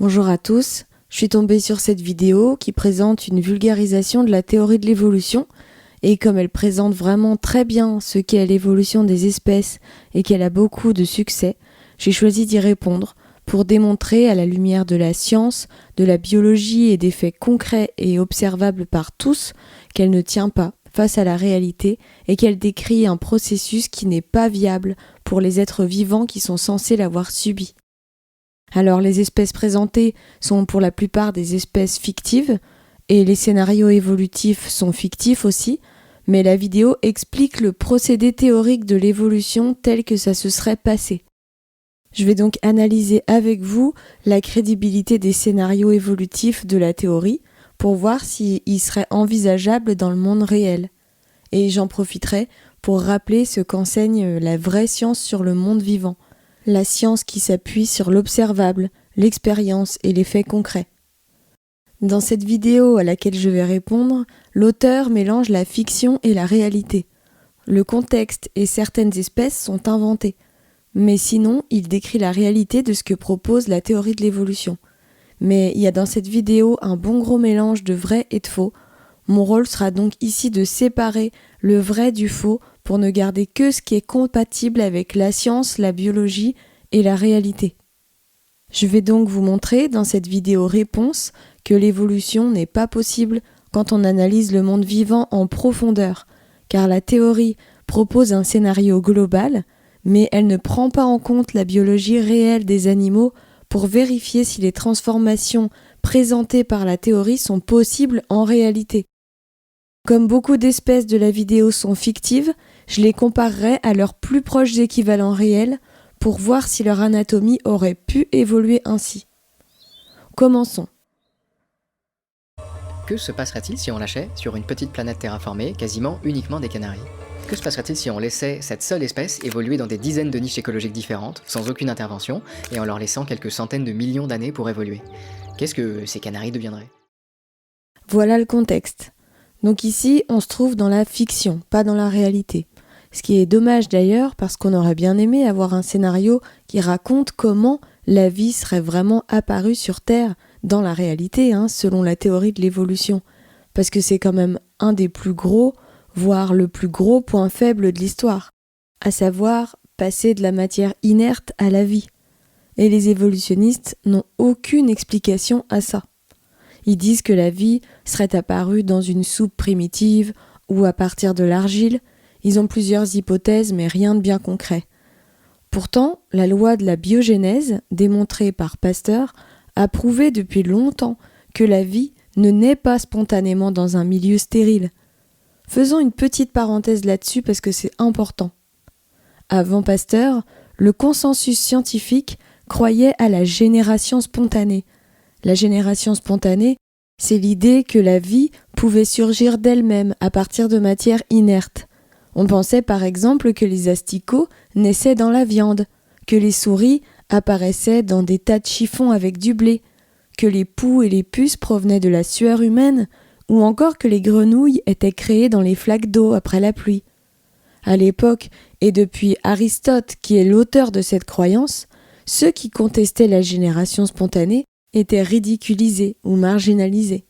Bonjour à tous, je suis tombée sur cette vidéo qui présente une vulgarisation de la théorie de l'évolution et comme elle présente vraiment très bien ce qu'est l'évolution des espèces et qu'elle a beaucoup de succès, j'ai choisi d'y répondre pour démontrer à la lumière de la science, de la biologie et des faits concrets et observables par tous qu'elle ne tient pas face à la réalité et qu'elle décrit un processus qui n'est pas viable pour les êtres vivants qui sont censés l'avoir subi. Alors les espèces présentées sont pour la plupart des espèces fictives et les scénarios évolutifs sont fictifs aussi, mais la vidéo explique le procédé théorique de l'évolution tel que ça se serait passé. Je vais donc analyser avec vous la crédibilité des scénarios évolutifs de la théorie pour voir s'ils seraient envisageables dans le monde réel. Et j'en profiterai pour rappeler ce qu'enseigne la vraie science sur le monde vivant. La science qui s'appuie sur l'observable, l'expérience et les faits concrets. Dans cette vidéo à laquelle je vais répondre, l'auteur mélange la fiction et la réalité. Le contexte et certaines espèces sont inventés, mais sinon il décrit la réalité de ce que propose la théorie de l'évolution. Mais il y a dans cette vidéo un bon gros mélange de vrai et de faux. Mon rôle sera donc ici de séparer le vrai du faux pour ne garder que ce qui est compatible avec la science, la biologie et la réalité. Je vais donc vous montrer dans cette vidéo réponse que l'évolution n'est pas possible quand on analyse le monde vivant en profondeur, car la théorie propose un scénario global, mais elle ne prend pas en compte la biologie réelle des animaux pour vérifier si les transformations présentées par la théorie sont possibles en réalité. Comme beaucoup d'espèces de la vidéo sont fictives, je les comparerai à leurs plus proches équivalents réels pour voir si leur anatomie aurait pu évoluer ainsi. Commençons. Que se passerait-il si on lâchait sur une petite planète terraformée quasiment uniquement des canaris ? Que se passerait-il si on laissait cette seule espèce évoluer dans des dizaines de niches écologiques différentes, sans aucune intervention, et en leur laissant quelques centaines de millions d'années pour évoluer ? Qu'est-ce que ces canaris deviendraient ? Voilà le contexte. Donc ici, on se trouve dans la fiction, pas dans la réalité. Ce qui est dommage d'ailleurs parce qu'on aurait bien aimé avoir un scénario qui raconte comment la vie serait vraiment apparue sur Terre dans la réalité, selon la théorie de l'évolution. Parce que c'est quand même un des plus gros, voire le plus gros point faible de l'histoire, à savoir passer de la matière inerte à la vie. Et les évolutionnistes n'ont aucune explication à ça. Ils disent que la vie serait apparue dans une soupe primitive ou à partir de l'argile. Ils ont plusieurs hypothèses mais rien de bien concret. Pourtant, la loi de la biogénèse, démontrée par Pasteur, a prouvé depuis longtemps que la vie ne naît pas spontanément dans un milieu stérile. Faisons une petite parenthèse là-dessus parce que c'est important. Avant Pasteur, le consensus scientifique croyait à la génération spontanée. La génération spontanée, c'est l'idée que la vie pouvait surgir d'elle-même à partir de matière inerte. On pensait par exemple que les asticots naissaient dans la viande, que les souris apparaissaient dans des tas de chiffons avec du blé, que les poux et les puces provenaient de la sueur humaine, ou encore que les grenouilles étaient créées dans les flaques d'eau après la pluie. À l'époque, et depuis Aristote qui est l'auteur de cette croyance, ceux qui contestaient la génération spontanée étaient ridiculisés ou marginalisés.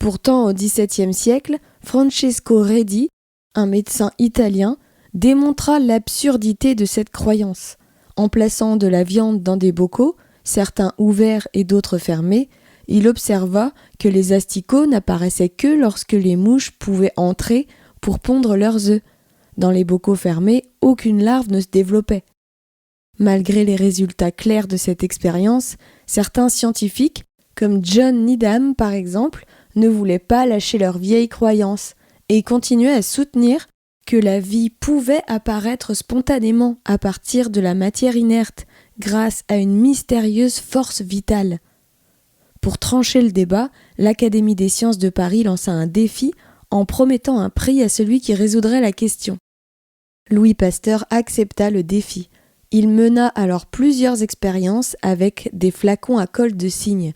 Pourtant, au XVIIe siècle, Francesco Redi, un médecin italien, démontra l'absurdité de cette croyance. En plaçant de la viande dans des bocaux, certains ouverts et d'autres fermés, il observa que les asticots n'apparaissaient que lorsque les mouches pouvaient entrer pour pondre leurs œufs. Dans les bocaux fermés, aucune larve ne se développait. Malgré les résultats clairs de cette expérience, certains scientifiques, comme John Needham par exemple, ne voulaient pas lâcher leur vieille croyance et continuaient à soutenir que la vie pouvait apparaître spontanément à partir de la matière inerte grâce à une mystérieuse force vitale. Pour trancher le débat, l'Académie des sciences de Paris lança un défi en promettant un prix à celui qui résoudrait la question. Louis Pasteur accepta le défi. Il mena alors plusieurs expériences avec des flacons à colle de cygne.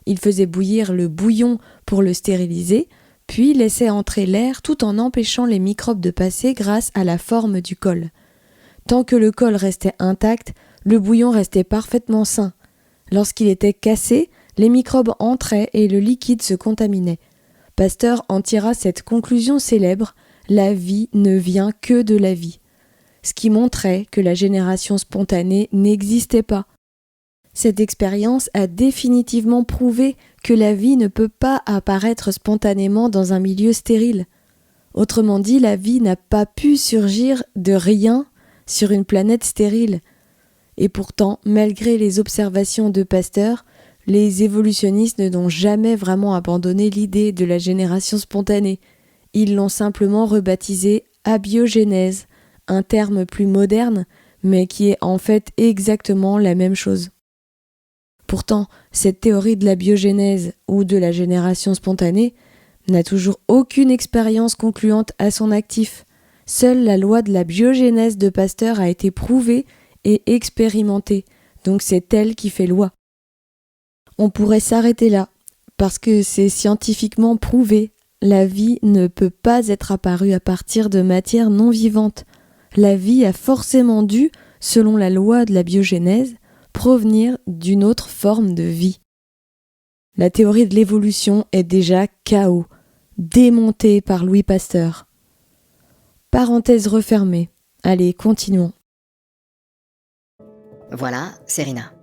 Il faisait bouillir le bouillon pour le stériliser, puis laissait entrer l'air tout en empêchant les microbes de passer grâce à la forme du col. Tant que le col restait intact, le bouillon restait parfaitement sain. Lorsqu'il était cassé, les microbes entraient et le liquide se contaminait. Pasteur en tira cette conclusion célèbre: la vie ne vient que de la vie, ce qui montrait que la génération spontanée n'existait pas. Cette expérience a définitivement prouvé que la vie ne peut pas apparaître spontanément dans un milieu stérile. Autrement dit, la vie n'a pas pu surgir de rien sur une planète stérile. Et pourtant, malgré les observations de Pasteur, les évolutionnistes n'ont jamais vraiment abandonné l'idée de la génération spontanée. Ils l'ont simplement rebaptisée abiogénèse, un terme plus moderne, mais qui est en fait exactement la même chose. Pourtant, cette théorie de la biogénèse ou de la génération spontanée n'a toujours aucune expérience concluante à son actif. Seule la loi de la biogénèse de Pasteur a été prouvée et expérimentée, donc c'est elle qui fait loi. On pourrait s'arrêter là, parce que c'est scientifiquement prouvé. La vie ne peut pas être apparue à partir de matière non vivante. La vie a forcément dû, selon la loi de la biogénèse, provenir d'une autre forme de vie. La théorie de l'évolution est déjà KO, démontée par Louis Pasteur. Parenthèse refermée. Allez, continuons. Voilà, Serena.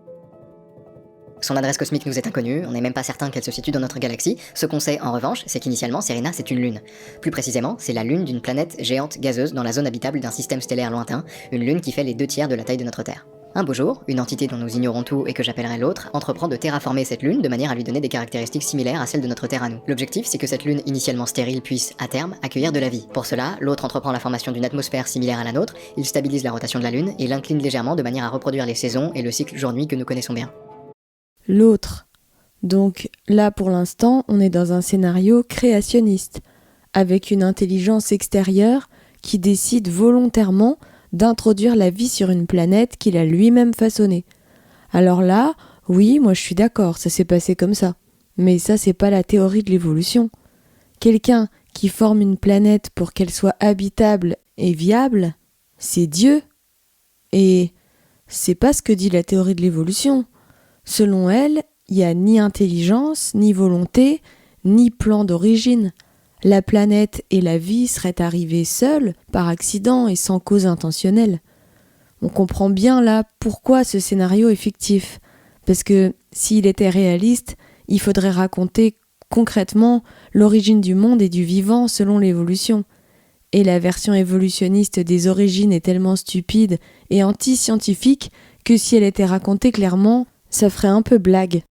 Son adresse cosmique nous est inconnue, on n'est même pas certain qu'elle se situe dans notre galaxie. Ce qu'on sait en revanche, c'est qu'initialement Serena c'est une lune. Plus précisément, c'est la lune d'une planète géante gazeuse dans la zone habitable d'un système stellaire lointain, une lune qui fait les 2/3 de la taille de notre Terre. Un beau jour, une entité dont nous ignorons tout et que j'appellerai l'autre entreprend de terraformer cette lune de manière à lui donner des caractéristiques similaires à celles de notre Terre à nous. L'objectif, c'est que cette lune initialement stérile puisse, à terme, accueillir de la vie. Pour cela, l'autre entreprend la formation d'une atmosphère similaire à la nôtre, il stabilise la rotation de la lune et l'incline légèrement de manière à reproduire les saisons et le cycle jour-nuit que nous connaissons bien. L'autre. Donc là, pour l'instant, on est dans un scénario créationniste, avec une intelligence extérieure qui décide volontairement d'introduire la vie sur une planète qu'il a lui-même façonnée. Alors là, oui, moi je suis d'accord, ça s'est passé comme ça. Mais ça, c'est pas la théorie de l'évolution. Quelqu'un qui forme une planète pour qu'elle soit habitable et viable, c'est Dieu. Et c'est pas ce que dit la théorie de l'évolution. Selon elle, il n'y a ni intelligence, ni volonté, ni plan d'origine. La planète et la vie seraient arrivées seules, par accident et sans cause intentionnelle. On comprend bien là pourquoi ce scénario est fictif. Parce que s'il était réaliste, il faudrait raconter concrètement l'origine du monde et du vivant selon l'évolution. Et la version évolutionniste des origines est tellement stupide et anti-scientifique que si elle était racontée clairement, ça ferait un peu blague.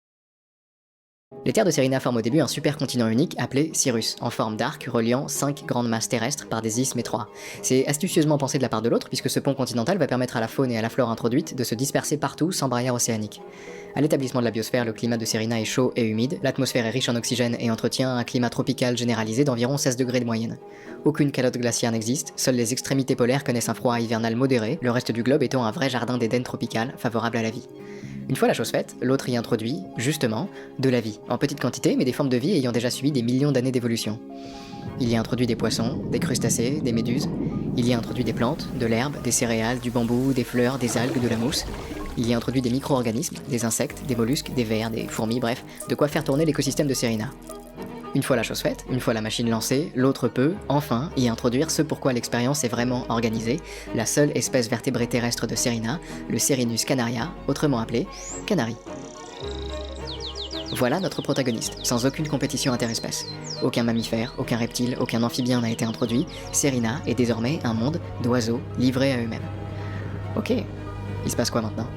Les terres de Serena forment au début un supercontinent unique appelé Cyrus, en forme d'arc reliant 5 grandes masses terrestres par des isthmes étroits. C'est astucieusement pensé de la part de l'autre puisque ce pont continental va permettre à la faune et à la flore introduite de se disperser partout sans barrière océanique. À l'établissement de la biosphère, le climat de Serena est chaud et humide, l'atmosphère est riche en oxygène et entretient un climat tropical généralisé d'environ 16 degrés de moyenne. Aucune calotte glaciaire n'existe, seules les extrémités polaires connaissent un froid hivernal modéré, le reste du globe étant un vrai jardin d'Éden tropical, favorable à la vie. Une fois la chose faite, l'autre y introduit, justement, de la vie, en petite quantité, mais des formes de vie ayant déjà subi des millions d'années d'évolution. Il y a introduit des poissons, des crustacés, des méduses. Il y a introduit des plantes, de l'herbe, des céréales, du bambou, des fleurs, des algues, de la mousse. Il y a introduit des micro-organismes, des insectes, des mollusques, des vers, des fourmis, bref, de quoi faire tourner l'écosystème de Serena. Une fois la chose faite, une fois la machine lancée, l'autre peut, enfin, y introduire ce pourquoi l'expérience est vraiment organisée, la seule espèce vertébrée terrestre de Serena, le Serinus canaria, autrement appelé canari. Voilà notre protagoniste, sans aucune compétition interespèce. Aucun mammifère, aucun reptile, aucun amphibien n'a été introduit, Serena est désormais un monde d'oiseaux livrés à eux-mêmes. Ok, il se passe quoi maintenant ?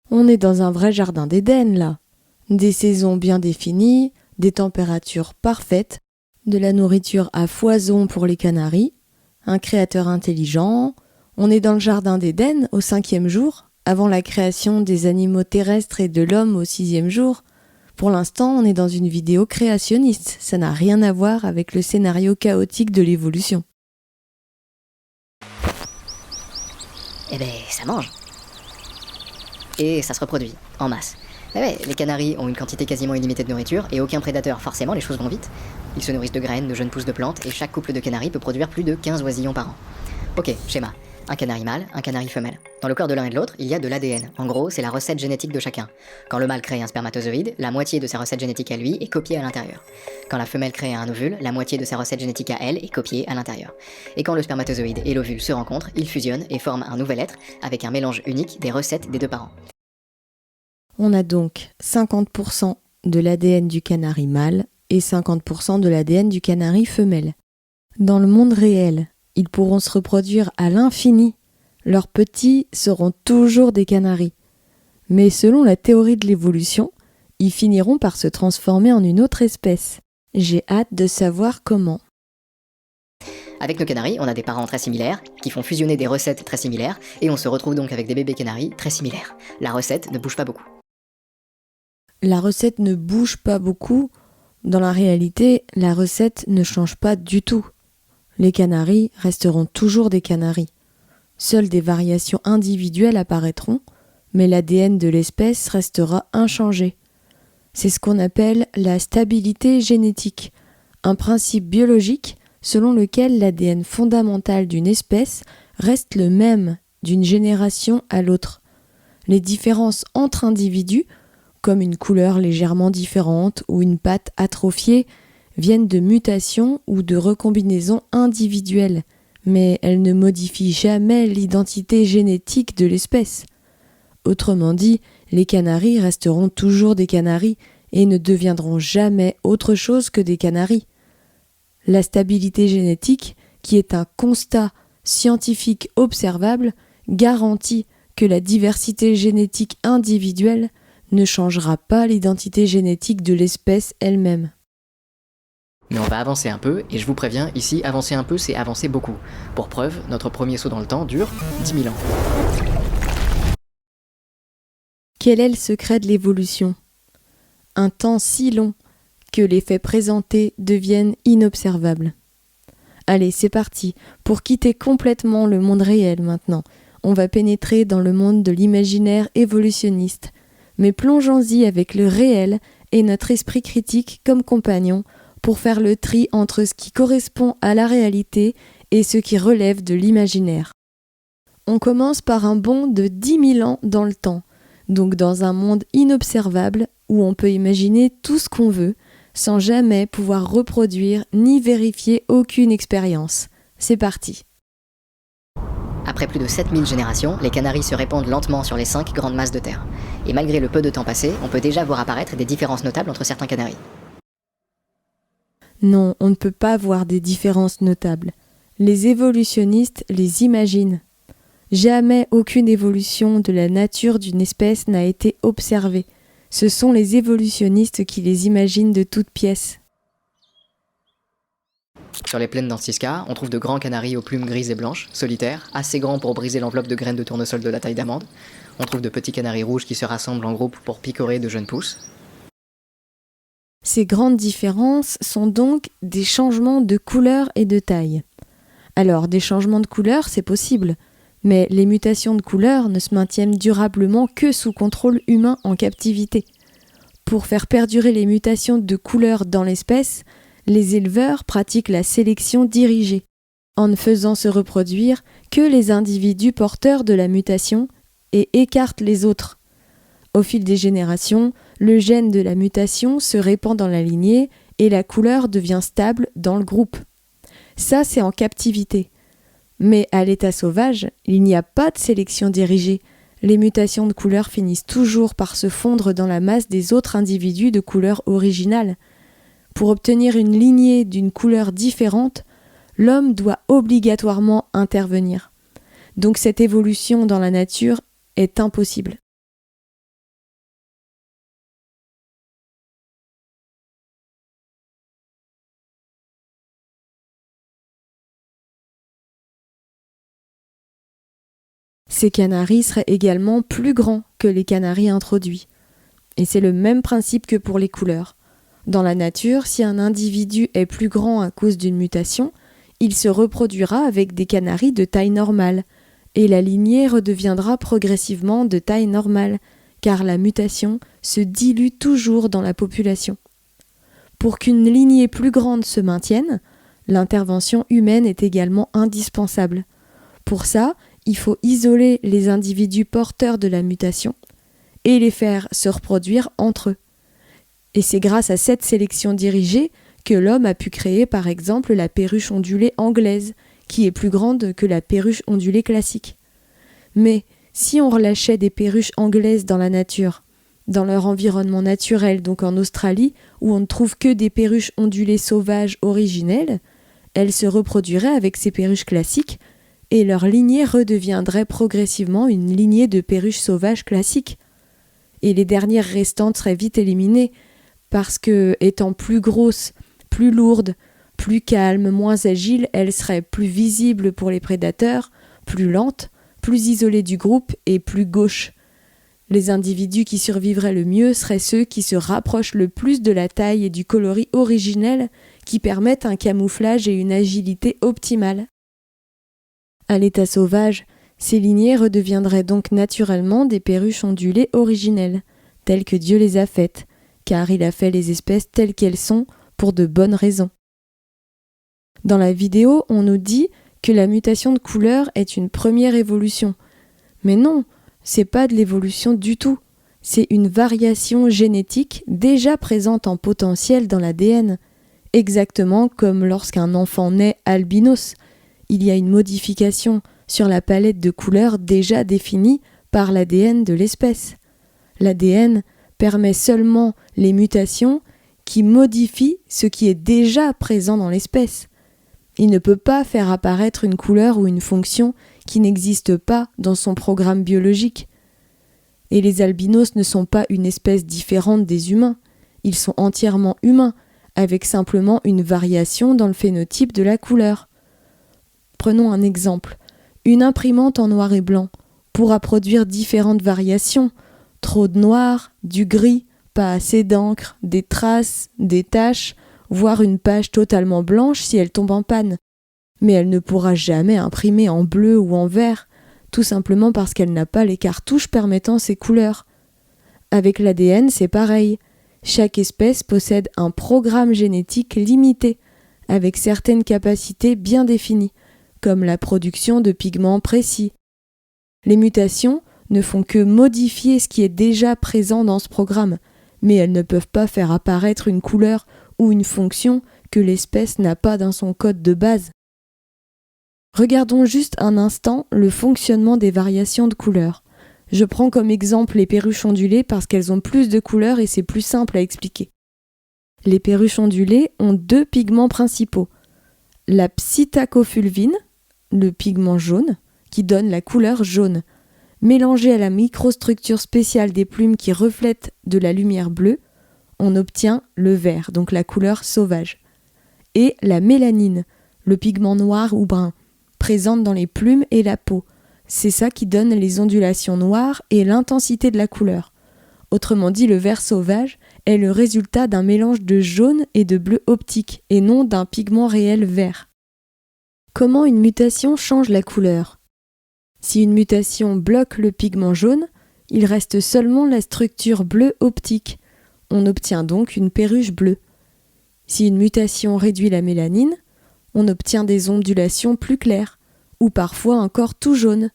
On est dans un vrai jardin d'Éden, là. Des saisons bien définies, des températures parfaites, de la nourriture à foison pour les canaris, un créateur intelligent. On est dans le jardin d'Éden au 5e jour, avant la création des animaux terrestres et de l'homme au 6e jour. Pour l'instant, on est dans une vidéo créationniste, ça n'a rien à voir avec le scénario chaotique de l'évolution. Eh ben, ça mange. Et ça se reproduit, en masse. Mais ouais, les canaris ont une quantité quasiment illimitée de nourriture et aucun prédateur, forcément les choses vont vite. Ils se nourrissent de graines, de jeunes pousses de plantes et chaque couple de canaris peut produire plus de 15 oisillons par an. Ok, schéma. un canari mâle, un canari femelle. Dans le corps de l'un et de l'autre, il y a de l'ADN. En gros, c'est la recette génétique de chacun. Quand le mâle crée un spermatozoïde, la moitié de sa recette génétique à lui est copiée à l'intérieur. Quand la femelle crée un ovule, la moitié de sa recette génétique à elle est copiée à l'intérieur. Et quand le spermatozoïde et l'ovule se rencontrent, ils fusionnent et forment un nouvel être avec un mélange unique des recettes des deux parents. On a donc 50% de l'ADN du canari mâle et 50% de l'ADN du canari femelle. Dans le monde réel, ils pourront se reproduire à l'infini. Leurs petits seront toujours des canaris. Mais selon la théorie de l'évolution, ils finiront par se transformer en une autre espèce. J'ai hâte de savoir comment. Avec nos canaris, on a des parents très similaires, qui font fusionner des recettes très similaires, et on se retrouve donc avec des bébés canaris très similaires. La recette ne bouge pas beaucoup. La recette ne bouge pas beaucoup. Dans la réalité, la recette ne change pas du tout. Les canaris resteront toujours des canaris. Seules des variations individuelles apparaîtront, mais l'ADN de l'espèce restera inchangé. C'est ce qu'on appelle la stabilité génétique, un principe biologique selon lequel l'ADN fondamental d'une espèce reste le même d'une génération à l'autre. Les différences entre individus, comme une couleur légèrement différente ou une patte atrophiée, viennent de mutations ou de recombinaisons individuelles, mais elles ne modifient jamais l'identité génétique de l'espèce. Autrement dit, les canaris resteront toujours des canaris et ne deviendront jamais autre chose que des canaris. La stabilité génétique, qui est un constat scientifique observable, garantit que la diversité génétique individuelle ne changera pas l'identité génétique de l'espèce elle-même. Mais on va avancer un peu, et je vous préviens, ici, avancer un peu, c'est avancer beaucoup. Pour preuve, notre premier saut dans le temps dure 10 000 ans. Quel est le secret de l'évolution ? Un temps si long que les faits présentés deviennent inobservables. Allez, c'est parti. Pour quitter complètement le monde réel maintenant, on va pénétrer dans le monde de l'imaginaire évolutionniste. Mais plongeons-y avec le réel et notre esprit critique comme compagnon pour faire le tri entre ce qui correspond à la réalité et ce qui relève de l'imaginaire. On commence par un bond de 10 000 ans dans le temps, donc dans un monde inobservable où on peut imaginer tout ce qu'on veut, sans jamais pouvoir reproduire ni vérifier aucune expérience. C'est parti. Après plus de 7000 générations, les canaris se répandent lentement sur les 5 grandes masses de terre. Et malgré le peu de temps passé, on peut déjà voir apparaître des différences notables entre certains canaris. Non, on ne peut pas voir des différences notables. Les évolutionnistes les imaginent. Jamais aucune évolution de la nature d'une espèce n'a été observée. Ce sont les évolutionnistes qui les imaginent de toutes pièces. Sur les plaines d'Antisca, on trouve de grands canaris aux plumes grises et blanches, solitaires, assez grands pour briser l'enveloppe de graines de tournesol de la taille d'amande. On trouve de petits canaris rouges qui se rassemblent en groupe pour picorer de jeunes pousses. Ces grandes différences sont donc des changements de couleur et de taille. Alors, des changements de couleur, c'est possible, mais les mutations de couleur ne se maintiennent durablement que sous contrôle humain en captivité. Pour faire perdurer les mutations de couleur dans l'espèce, les éleveurs pratiquent la sélection dirigée, en ne faisant se reproduire que les individus porteurs de la mutation et écartent les autres. Au fil des générations, le gène de la mutation se répand dans la lignée et la couleur devient stable dans le groupe. Ça, c'est en captivité. Mais à l'état sauvage, il n'y a pas de sélection dirigée. Les mutations de couleur finissent toujours par se fondre dans la masse des autres individus de couleur originale. Pour obtenir une lignée d'une couleur différente, l'homme doit obligatoirement intervenir. Donc cette évolution dans la nature est impossible. Ces canaris seraient également plus grands que les canaris introduits. Et c'est le même principe que pour les couleurs. Dans la nature, si un individu est plus grand à cause d'une mutation, il se reproduira avec des canaris de taille normale, et la lignée redeviendra progressivement de taille normale, car la mutation se dilue toujours dans la population. Pour qu'une lignée plus grande se maintienne, l'intervention humaine est également indispensable. Pour ça, il faut isoler les individus porteurs de la mutation et les faire se reproduire entre eux. Et c'est grâce à cette sélection dirigée que l'homme a pu créer par exemple la perruche ondulée anglaise, qui est plus grande que la perruche ondulée classique. Mais si on relâchait des perruches anglaises dans la nature, dans leur environnement naturel, donc en Australie, où on ne trouve que des perruches ondulées sauvages originelles, elles se reproduiraient avec ces perruches classiques et leur lignée redeviendrait progressivement une lignée de perruches sauvages classiques. Et les dernières restantes seraient vite éliminées parce que, étant plus grosses, plus lourdes, plus calmes, moins agiles, elles seraient plus visibles pour les prédateurs, plus lentes, plus isolées du groupe et plus gauches. Les individus qui survivraient le mieux seraient ceux qui se rapprochent le plus de la taille et du coloris originel qui permettent un camouflage et une agilité optimale. À l'état sauvage, ces lignées redeviendraient donc naturellement des perruches ondulées originelles, telles que Dieu les a faites, car il a fait les espèces telles qu'elles sont pour de bonnes raisons. Dans la vidéo, on nous dit que la mutation de couleur est une première évolution. Mais non, c'est pas de l'évolution du tout. C'est une variation génétique déjà présente en potentiel dans l'ADN. Exactement comme lorsqu'un enfant naît albinos. Il y a une modification sur la palette de couleurs déjà définie par l'ADN de l'espèce. L'ADN permet seulement les mutations qui modifient ce qui est déjà présent dans l'espèce. Il ne peut pas faire apparaître une couleur ou une fonction qui n'existe pas dans son programme biologique. Et les albinos ne sont pas une espèce différente des humains. Ils sont entièrement humains, avec simplement une variation dans le phénotype de la couleur. Prenons un exemple. Une imprimante en noir et blanc pourra produire différentes variations. Trop de noir, du gris, pas assez d'encre, des traces, des taches, voire une page totalement blanche si elle tombe en panne. Mais elle ne pourra jamais imprimer en bleu ou en vert, tout simplement parce qu'elle n'a pas les cartouches permettant ces couleurs. Avec l'ADN, c'est pareil. Chaque espèce possède un programme génétique limité, avec certaines capacités bien définies, comme la production de pigments précis. Les mutations ne font que modifier ce qui est déjà présent dans ce programme, mais elles ne peuvent pas faire apparaître une couleur ou une fonction que l'espèce n'a pas dans son code de base. Regardons juste un instant le fonctionnement des variations de couleurs. Je prends comme exemple les perruches ondulées parce qu'elles ont plus de couleurs et c'est plus simple à expliquer. Les perruches ondulées ont deux pigments principaux. La psittacofulvine, le pigment jaune, qui donne la couleur jaune. Mélangé à la microstructure spéciale des plumes qui reflètent de la lumière bleue, on obtient le vert, donc la couleur sauvage. Et la mélanine, le pigment noir ou brun, présente dans les plumes et la peau. C'est ça qui donne les ondulations noires et l'intensité de la couleur. Autrement dit, le vert sauvage est le résultat d'un mélange de jaune et de bleu optique, et non d'un pigment réel vert. Comment une mutation change la couleur ? Si une mutation bloque le pigment jaune, il reste seulement la structure bleue optique. On obtient donc une perruche bleue. Si une mutation réduit la mélanine, on obtient des ondulations plus claires, ou parfois encore tout jaune.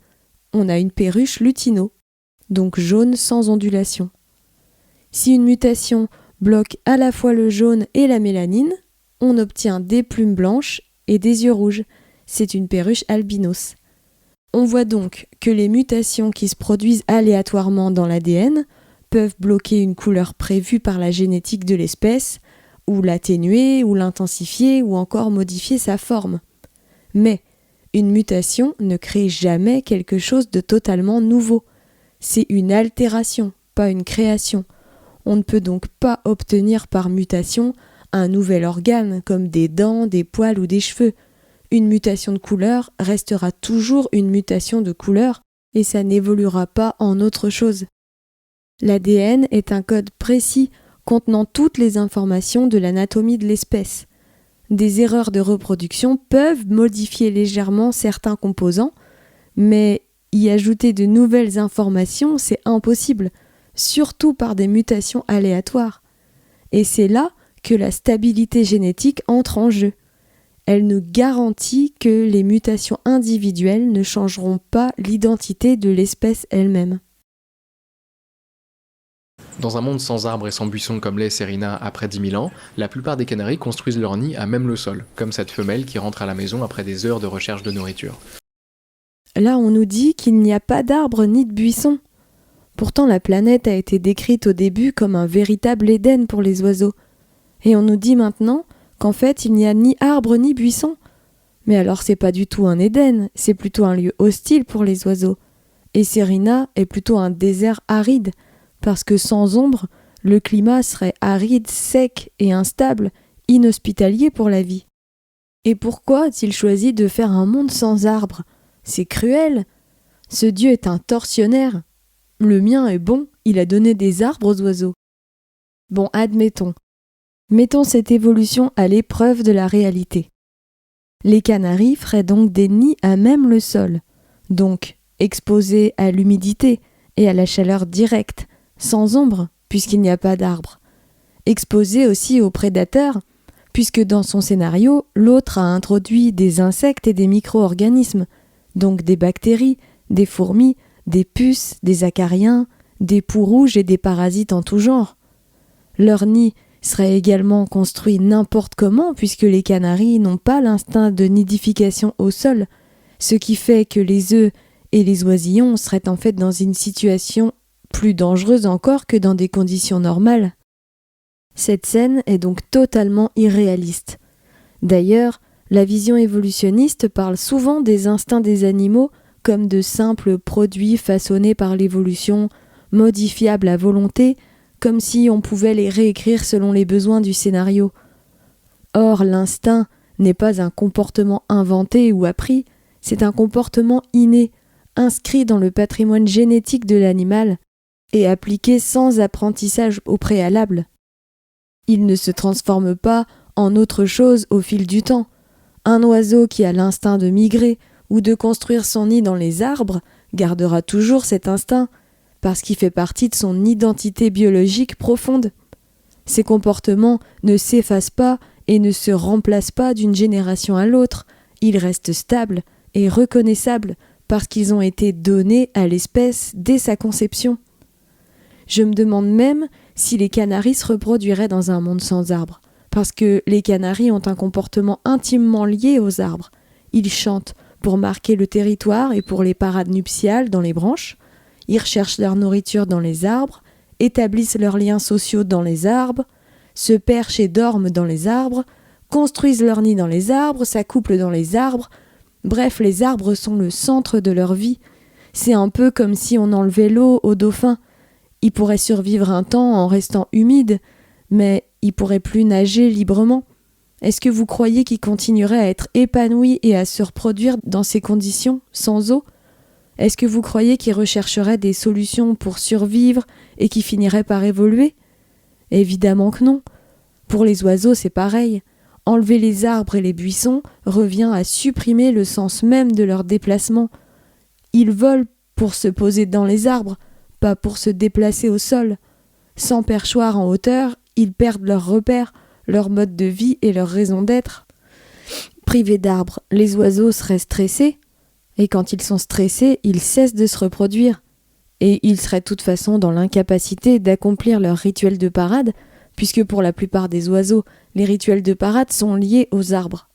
On a une perruche lutino, donc jaune sans ondulation. Si une mutation bloque à la fois le jaune et la mélanine, on obtient des plumes blanches et des yeux rouges. C'est une perruche albinos. On voit donc que les mutations qui se produisent aléatoirement dans l'ADN peuvent bloquer une couleur prévue par la génétique de l'espèce, ou l'atténuer, ou l'intensifier, ou encore modifier sa forme. Mais une mutation ne crée jamais quelque chose de totalement nouveau. C'est une altération, pas une création. On ne peut donc pas obtenir par mutation un nouvel organe comme des dents, des poils ou des cheveux. Une mutation de couleur restera toujours une mutation de couleur et ça n'évoluera pas en autre chose. L'ADN est un code précis contenant toutes les informations de l'anatomie de l'espèce. Des erreurs de reproduction peuvent modifier légèrement certains composants, mais y ajouter de nouvelles informations, c'est impossible, surtout par des mutations aléatoires. Et c'est là que la stabilité génétique entre en jeu. Elle nous garantit que les mutations individuelles ne changeront pas l'identité de l'espèce elle-même. Dans un monde sans arbres et sans buissons comme l'est Serena après 10 000 ans, la plupart des canaris construisent leur nid à même le sol, comme cette femelle qui rentre à la maison après des heures de recherche de nourriture. Là, on nous dit qu'il n'y a pas d'arbres ni de buissons. Pourtant, la planète a été décrite au début comme un véritable Éden pour les oiseaux. Et on nous dit maintenant qu'en fait, il n'y a ni arbres ni buissons. Mais alors, c'est pas du tout un Éden, c'est plutôt un lieu hostile pour les oiseaux. Et Serena est plutôt un désert aride, parce que sans ombre, le climat serait aride, sec et instable, inhospitalier pour la vie. Et pourquoi a-t-il choisi de faire un monde sans arbres ? C'est cruel. Ce Dieu est un tortionnaire. Le mien est bon, il a donné des arbres aux oiseaux. Bon, admettons. Mettons cette évolution à l'épreuve de la réalité. Les canaris feraient donc des nids à même le sol, donc exposés à l'humidité et à la chaleur directe, sans ombre, puisqu'il n'y a pas d'arbres. Exposés aussi aux prédateurs, puisque dans son scénario, l'autre a introduit des insectes et des micro-organismes, donc des bactéries, des fourmis, des puces, des acariens, des poux rouges et des parasites en tout genre. Leur nid serait également construit n'importe comment, puisque les canaris n'ont pas l'instinct de nidification au sol, ce qui fait que les œufs et les oisillons seraient en fait dans une situation plus dangereuse encore que dans des conditions normales. Cette scène est donc totalement irréaliste. D'ailleurs, la vision évolutionniste parle souvent des instincts des animaux comme de simples produits façonnés par l'évolution, modifiables à volonté, comme si on pouvait les réécrire selon les besoins du scénario. Or, l'instinct n'est pas un comportement inventé ou appris, c'est un comportement inné, inscrit dans le patrimoine génétique de l'animal et appliqué sans apprentissage au préalable. Il ne se transforme pas en autre chose au fil du temps. Un oiseau qui a l'instinct de migrer ou de construire son nid dans les arbres gardera toujours cet instinct, parce qu'il fait partie de son identité biologique profonde. Ces comportements ne s'effacent pas et ne se remplacent pas d'une génération à l'autre, ils restent stables et reconnaissables parce qu'ils ont été donnés à l'espèce dès sa conception. Je me demande même si les canaris se reproduiraient dans un monde sans arbres, parce que les canaris ont un comportement intimement lié aux arbres. Ils chantent pour marquer le territoire et pour les parades nuptiales dans les branches. Ils recherchent leur nourriture dans les arbres, établissent leurs liens sociaux dans les arbres, se perchent et dorment dans les arbres, construisent leur nid dans les arbres, s'accouplent dans les arbres. Bref, les arbres sont le centre de leur vie. C'est un peu comme si on enlevait l'eau aux dauphins. Ils pourraient survivre un temps en restant humides, mais ils pourraient plus nager librement. Est-ce que vous croyez qu'ils continueraient à être épanouis et à se reproduire dans ces conditions, sans eau ? Est-ce que vous croyez qu'ils rechercheraient des solutions pour survivre et qu'ils finiraient par évoluer ? Évidemment que non. Pour les oiseaux, c'est pareil. Enlever les arbres et les buissons revient à supprimer le sens même de leur déplacement. Ils volent pour se poser dans les arbres, pas pour se déplacer au sol. Sans perchoir en hauteur, ils perdent leurs repères, leur mode de vie et leur raison d'être. Privés d'arbres, les oiseaux seraient stressés, et quand ils sont stressés, ils cessent de se reproduire. Et ils seraient de toute façon dans l'incapacité d'accomplir leur rituel de parade, puisque pour la plupart des oiseaux, les rituels de parade sont liés aux arbres.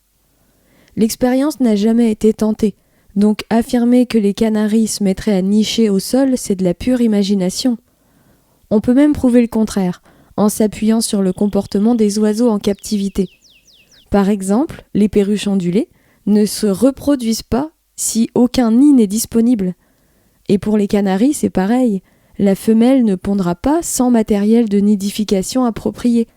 L'expérience n'a jamais été tentée, donc affirmer que les canaris se mettraient à nicher au sol, c'est de la pure imagination. On peut même prouver le contraire, en s'appuyant sur le comportement des oiseaux en captivité. Par exemple, les perruches ondulées ne se reproduisent pas si aucun nid n'est disponible. Et pour les canaris, c'est pareil. La femelle ne pondra pas sans matériel de nidification approprié.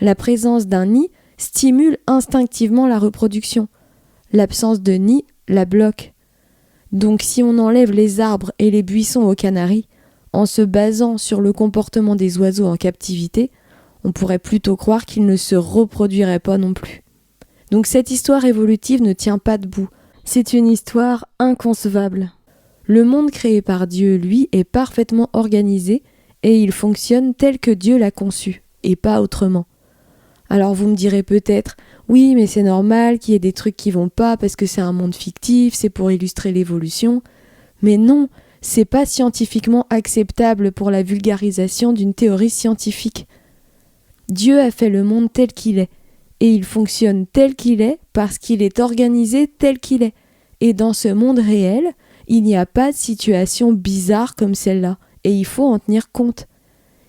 La présence d'un nid stimule instinctivement la reproduction. L'absence de nid la bloque. Donc si on enlève les arbres et les buissons aux canaris, en se basant sur le comportement des oiseaux en captivité, on pourrait plutôt croire qu'ils ne se reproduiraient pas non plus. Donc cette histoire évolutive ne tient pas debout. C'est une histoire inconcevable. Le monde créé par Dieu, lui, est parfaitement organisé et il fonctionne tel que Dieu l'a conçu, et pas autrement. Alors vous me direz peut-être, oui, mais c'est normal qu'il y ait des trucs qui vont pas parce que c'est un monde fictif, c'est pour illustrer l'évolution. Mais non, c'est pas scientifiquement acceptable pour la vulgarisation d'une théorie scientifique. Dieu a fait le monde tel qu'il est, et il fonctionne tel qu'il est parce qu'il est organisé tel qu'il est. Et dans ce monde réel, il n'y a pas de situation bizarre comme celle-là, et il faut en tenir compte.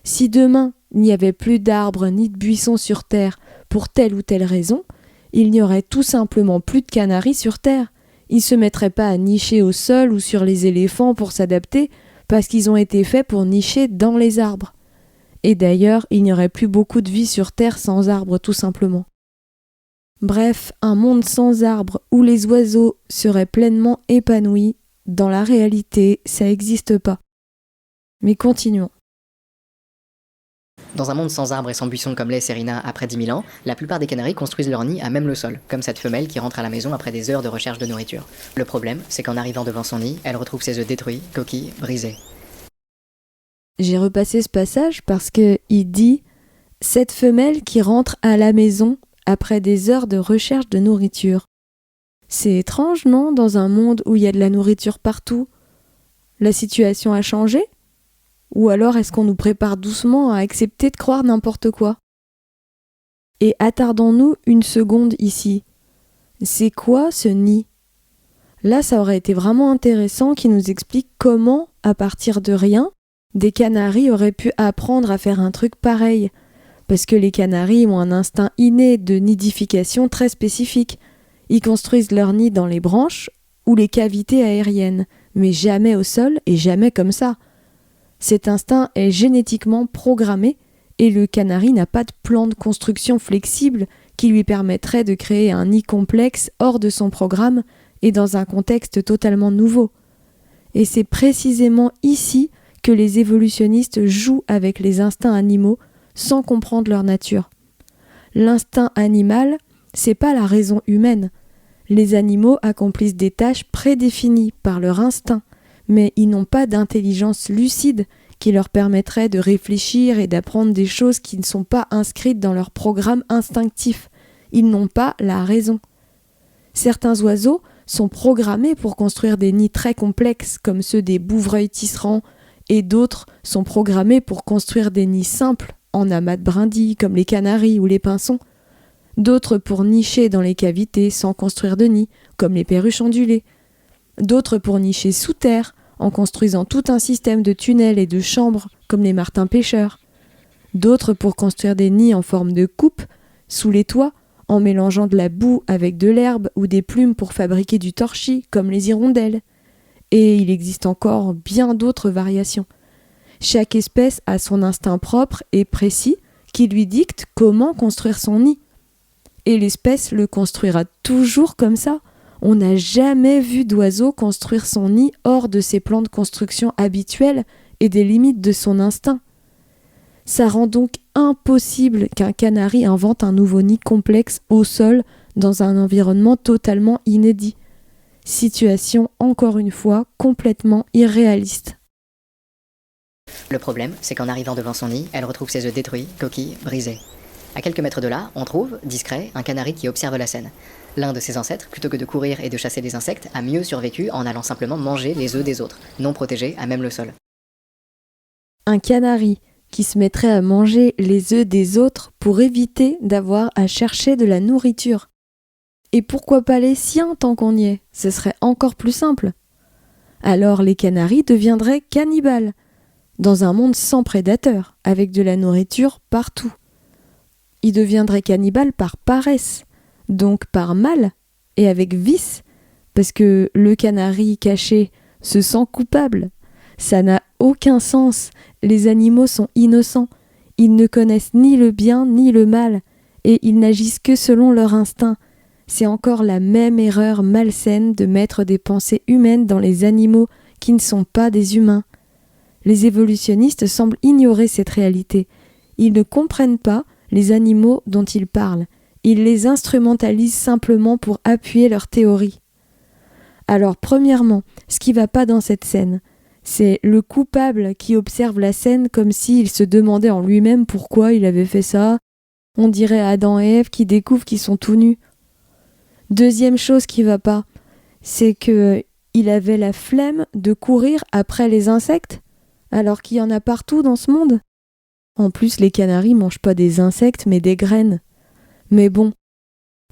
Si demain, il n'y avait plus d'arbres ni de buissons sur Terre pour telle ou telle raison, il n'y aurait tout simplement plus de canaris sur Terre. Ils ne se mettraient pas à nicher au sol ou sur les éléphants pour s'adapter, parce qu'ils ont été faits pour nicher dans les arbres. Et d'ailleurs, il n'y aurait plus beaucoup de vie sur Terre sans arbres tout simplement. Bref, un monde sans arbres où les oiseaux seraient pleinement épanouis, dans la réalité, ça n'existe pas. Mais continuons. Dans un monde sans arbres et sans buissons comme l'est Serena après 10 000 ans, la plupart des canaris construisent leur nid à même le sol, comme cette femelle qui rentre à la maison après des heures de recherche de nourriture. Le problème, c'est qu'en arrivant devant son nid, elle retrouve ses œufs détruits, coquilles, brisées. J'ai repassé ce passage parce que il dit « cette femelle qui rentre à la maison après des heures de recherche de nourriture ». C'est étrange, non, dans un monde où il y a de la nourriture partout? La situation a changé? Ou alors est-ce qu'on nous prépare doucement à accepter de croire n'importe quoi? Et attardons-nous une seconde ici. C'est quoi ce nid? Là, ça aurait été vraiment intéressant qu'il nous explique comment, à partir de rien, des canaris auraient pu apprendre à faire un truc pareil. Parce que les canaris ont un instinct inné de nidification très spécifique. Ils construisent leur nid dans les branches ou les cavités aériennes, mais jamais au sol et jamais comme ça. Cet instinct est génétiquement programmé et le canari n'a pas de plan de construction flexible qui lui permettrait de créer un nid complexe hors de son programme et dans un contexte totalement nouveau. Et c'est précisément ici que les évolutionnistes jouent avec les instincts animaux sans comprendre leur nature. L'instinct animal, c'est pas la raison humaine. Les animaux accomplissent des tâches prédéfinies par leur instinct, mais ils n'ont pas d'intelligence lucide qui leur permettrait de réfléchir et d'apprendre des choses qui ne sont pas inscrites dans leur programme instinctif. Ils n'ont pas la raison. Certains oiseaux sont programmés pour construire des nids très complexes comme ceux des bouvreuils tisserands et d'autres sont programmés pour construire des nids simples en amas de brindilles comme les canaris ou les pinsons. D'autres pour nicher dans les cavités sans construire de nid comme les perruches ondulées. D'autres pour nicher sous terre en construisant tout un système de tunnels et de chambres comme les martins pêcheurs. D'autres pour construire des nids en forme de coupe sous les toits en mélangeant de la boue avec de l'herbe ou des plumes pour fabriquer du torchis comme les hirondelles. Et il existe encore bien d'autres variations. Chaque espèce a son instinct propre et précis qui lui dicte comment construire son nid. Et l'espèce le construira toujours comme ça. On n'a jamais vu d'oiseau construire son nid hors de ses plans de construction habituels et des limites de son instinct. Ça rend donc impossible qu'un canari invente un nouveau nid complexe au sol dans un environnement totalement inédit. Situation, encore une fois, complètement irréaliste. Le problème, c'est qu'en arrivant devant son nid, elle retrouve ses œufs détruits, coquilles, brisées. À quelques mètres de là, on trouve, discret, un canari qui observe la scène. L'un de ses ancêtres, plutôt que de courir et de chasser des insectes, a mieux survécu en allant simplement manger les œufs des autres, non protégés à même le sol. Un canari qui se mettrait à manger les œufs des autres pour éviter d'avoir à chercher de la nourriture. Et pourquoi pas les siens tant qu'on y est? Ce serait encore plus simple. Alors les canaris deviendraient cannibales, dans un monde sans prédateurs, avec de la nourriture partout. Ils deviendraient cannibales par paresse, donc par mal et avec vice, parce que le canari caché se sent coupable. Ça n'a aucun sens, les animaux sont innocents, ils ne connaissent ni le bien ni le mal, et ils n'agissent que selon leur instinct. C'est encore la même erreur malsaine de mettre des pensées humaines dans les animaux qui ne sont pas des humains. Les évolutionnistes semblent ignorer cette réalité. Ils ne comprennent pas les animaux dont ils parlent. Ils les instrumentalisent simplement pour appuyer leur théorie. Alors, premièrement, ce qui ne va pas dans cette scène, c'est le coupable qui observe la scène comme s'il se demandait en lui-même pourquoi il avait fait ça, On dirait Adam et Ève qui découvrent qu'ils sont tout nus. Deuxième chose qui va pas, c'est que il avait la flemme de courir après les insectes, alors qu'il y en a partout dans ce monde. En plus, les canaris mangent pas des insectes, mais des graines. Mais bon,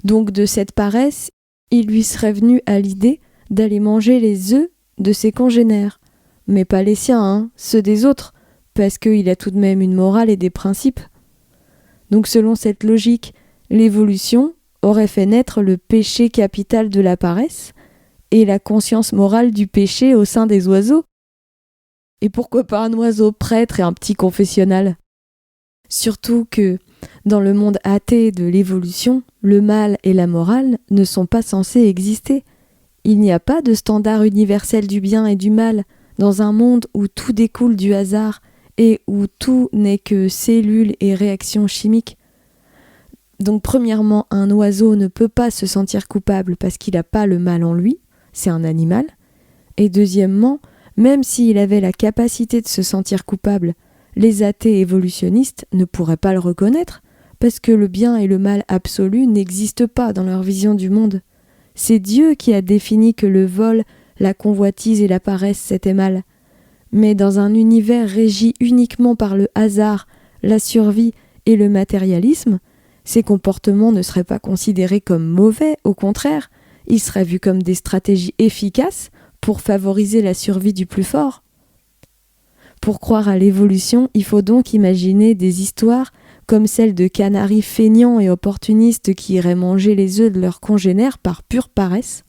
donc de cette paresse, il lui serait venu à l'idée d'aller manger les œufs de ses congénères. Mais pas les siens, hein, ceux des autres, parce qu'il a tout de même une morale et des principes. Donc selon cette logique, l'évolution aurait fait naître le péché capital de la paresse et la conscience morale du péché au sein des oiseaux. Et pourquoi pas un oiseau prêtre et un petit confessionnal ? Surtout que, dans le monde athée de l'évolution, le mal et la morale ne sont pas censés exister. Il n'y a pas de standard universel du bien et du mal dans un monde où tout découle du hasard et où tout n'est que cellules et réactions chimiques. Donc premièrement, un oiseau ne peut pas se sentir coupable parce qu'il n'a pas le mal en lui, c'est un animal. Et deuxièmement, même s'il avait la capacité de se sentir coupable, les athées évolutionnistes ne pourraient pas le reconnaître parce que le bien et le mal absolu n'existent pas dans leur vision du monde. C'est Dieu qui a défini que le vol, la convoitise et la paresse c'était mal. Mais dans un univers régi uniquement par le hasard, la survie et le matérialisme, ces comportements ne seraient pas considérés comme mauvais, au contraire, ils seraient vus comme des stratégies efficaces pour favoriser la survie du plus fort. Pour croire à l'évolution, il faut donc imaginer des histoires comme celle de canaris feignants et opportunistes qui iraient manger les œufs de leurs congénères par pure paresse.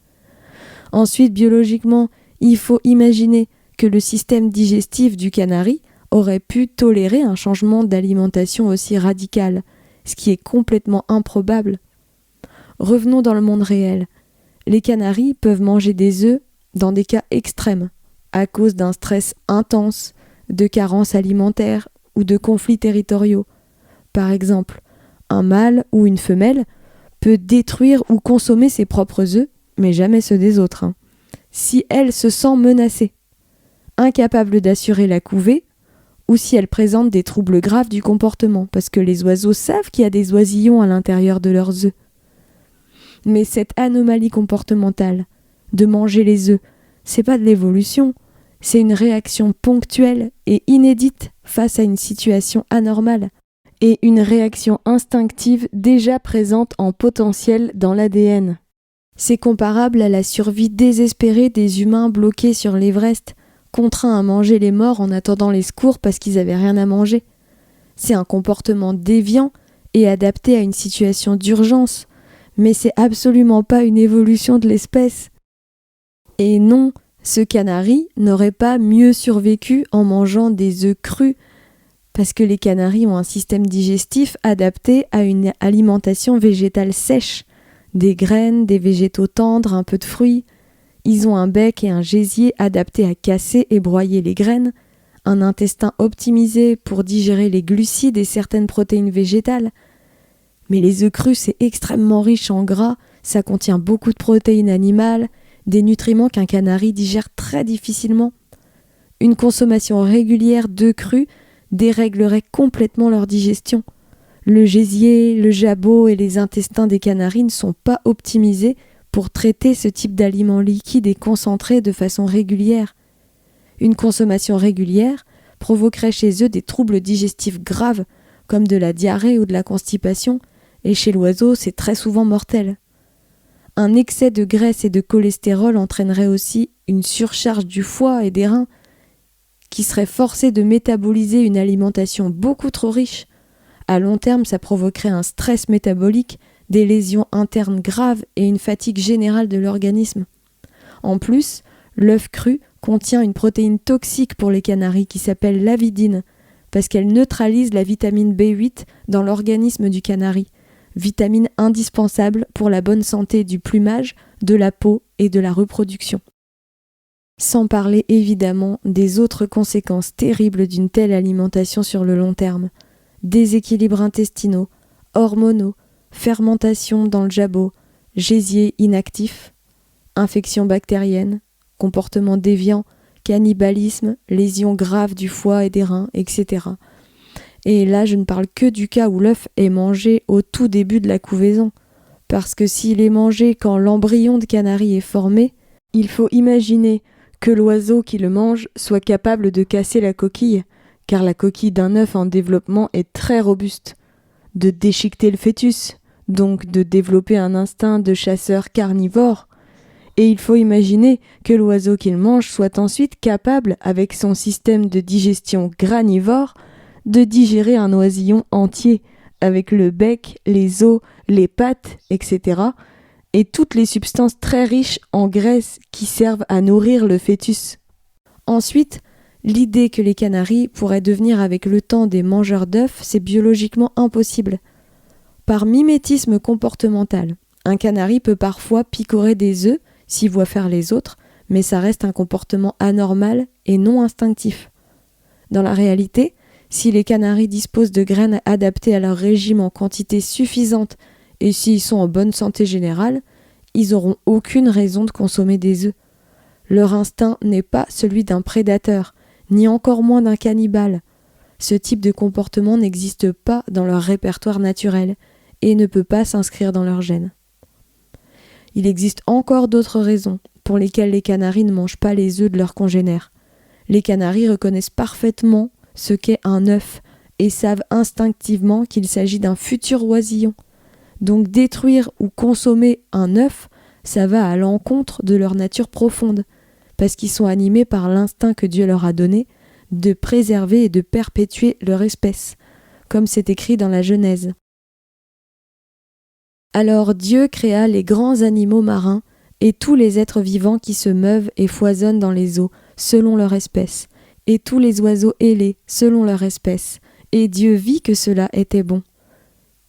Ensuite, biologiquement, il faut imaginer que le système digestif du canari aurait pu tolérer un changement d'alimentation aussi radical, ce qui est complètement improbable. Revenons dans le monde réel. Les canaris peuvent manger des œufs dans des cas extrêmes, à cause d'un stress intense, de carences alimentaires ou de conflits territoriaux. Par exemple, un mâle ou une femelle peut détruire ou consommer ses propres œufs, mais jamais ceux des autres, si elle se sent menacée, incapable d'assurer la couvée, ou si elle présente des troubles graves du comportement, parce que les oiseaux savent qu'il y a des oisillons à l'intérieur de leurs œufs. Mais cette anomalie comportementale, de manger les œufs, c'est pas de l'évolution, c'est une réaction ponctuelle et inédite face à une situation anormale, et une réaction instinctive déjà présente en potentiel dans l'ADN. C'est comparable à la survie désespérée des humains bloqués sur l'Everest, contraints à manger les morts en attendant les secours parce qu'ils n'avaient rien à manger. C'est un comportement déviant et adapté à une situation d'urgence, mais c'est absolument pas une évolution de l'espèce. Et non, ce canari n'aurait pas mieux survécu en mangeant des œufs crus, parce que les canaris ont un système digestif adapté à une alimentation végétale sèche, des graines, des végétaux tendres, un peu de fruits. Ils ont un bec et un gésier adaptés à casser et broyer les graines, un intestin optimisé pour digérer les glucides et certaines protéines végétales. Mais les œufs crus, c'est extrêmement riche en gras, ça contient beaucoup de protéines animales, des nutriments qu'un canari digère très difficilement. Une consommation régulière d'œufs crus déréglerait complètement leur digestion. Le gésier, le jabot et les intestins des canaris ne sont pas optimisés pour traiter ce type d'aliments liquides et concentrés de façon régulière. Une consommation régulière provoquerait chez eux des troubles digestifs graves, comme de la diarrhée ou de la constipation, et chez l'oiseau, c'est très souvent mortel. Un excès de graisse et de cholestérol entraînerait aussi une surcharge du foie et des reins, qui seraient forcés de métaboliser une alimentation beaucoup trop riche. À long terme, ça provoquerait un stress métabolique, des lésions internes graves et une fatigue générale de l'organisme. En plus, l'œuf cru contient une protéine toxique pour les canaris qui s'appelle l'avidine, parce qu'elle neutralise la vitamine B8 dans l'organisme du canari, vitamine indispensable pour la bonne santé du plumage, de la peau et de la reproduction. Sans parler évidemment des autres conséquences terribles d'une telle alimentation sur le long terme. Déséquilibres intestinaux, hormonaux, fermentation dans le jabot, gésier inactif, infections bactériennes, comportements déviants, cannibalisme, lésions graves du foie et des reins, etc. Et là, je ne parle que du cas où l'œuf est mangé au tout début de la couvaison. Parce que s'il est mangé quand l'embryon de canari est formé, il faut imaginer que l'oiseau qui le mange soit capable de casser la coquille, car la coquille d'un œuf en développement est très robuste, de déchiqueter le fœtus, donc de développer un instinct de chasseur carnivore. Et il faut imaginer que l'oiseau qu'il mange soit ensuite capable, avec son système de digestion granivore, de digérer un oisillon entier, avec le bec, les os, les pattes, etc., et toutes les substances très riches en graisse qui servent à nourrir le fœtus. Ensuite, l'idée que les canaris pourraient devenir avec le temps des mangeurs d'œufs, c'est biologiquement impossible. Par mimétisme comportemental, un canari peut parfois picorer des œufs s'il voit faire les autres, mais ça reste un comportement anormal et non instinctif. Dans la réalité, si les canaris disposent de graines adaptées à leur régime en quantité suffisante et s'ils sont en bonne santé générale, ils n'auront aucune raison de consommer des œufs. Leur instinct n'est pas celui d'un prédateur, ni encore moins d'un cannibale. Ce type de comportement n'existe pas dans leur répertoire naturel et ne peut pas s'inscrire dans leur gène. Il existe encore d'autres raisons pour lesquelles les canaris ne mangent pas les œufs de leurs congénères. Les canaris reconnaissent parfaitement ce qu'est un œuf et savent instinctivement qu'il s'agit d'un futur oisillon. Donc détruire ou consommer un œuf, ça va à l'encontre de leur nature profonde, parce qu'ils sont animés par l'instinct que Dieu leur a donné de préserver et de perpétuer leur espèce, comme c'est écrit dans la Genèse. Alors Dieu créa les grands animaux marins et tous les êtres vivants qui se meuvent et foisonnent dans les eaux, selon leur espèce, et tous les oiseaux ailés, selon leur espèce, et Dieu vit que cela était bon.